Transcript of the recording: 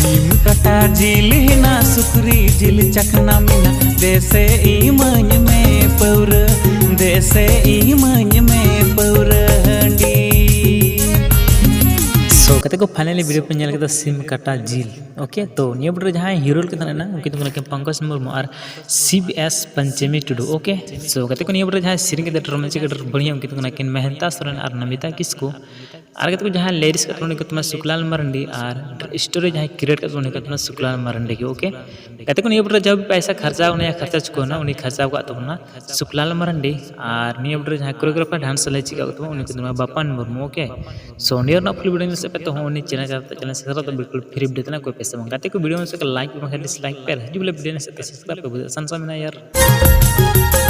सीम कटा जिल हिना सुकरी जिल चखना मिना देसे इमन में पौर देसे इमन में पौर हंडी। सो कते को फाइनली वीडियो पे नेल के सीम कटा जिल ओके। तो निया वीडियो जहां हीरो के तना उनके तो पंकज मुर्मू और CBS पंचमी टुडू ओके। सो कते को निया वीडियो जहां सिरिंग के रोमांटिक बढ़िया उनके तो किन मेहनता सोरेन और नमिता किसको और कते को जहां लेडीज का उनके तो सुकलाल मरंडी और स्टोरी जहां क्रिएट कर उनके तो सुकलाल मरंडी के ओके। कते को निया वीडियो जब पैसा खर्चा उन्हें खर्चा चुको ना उन्हें खर्चा का तो सुकलाल मरंडी और निया वीडियो जहां कोरियोग्राफर डांस ले चिका तो उनके तो बापन मुर्मू ओके। सो नियर ना फुल वीडियो से तो होनी चैनल सब्सक्राइब तो बिल्कुल फ्री वीडियो ना कोई पैसा मंगाते को वीडियो में से लाइक पे डिसलाइक पे वीडियो से सब्सक्राइब कर सन सा यार।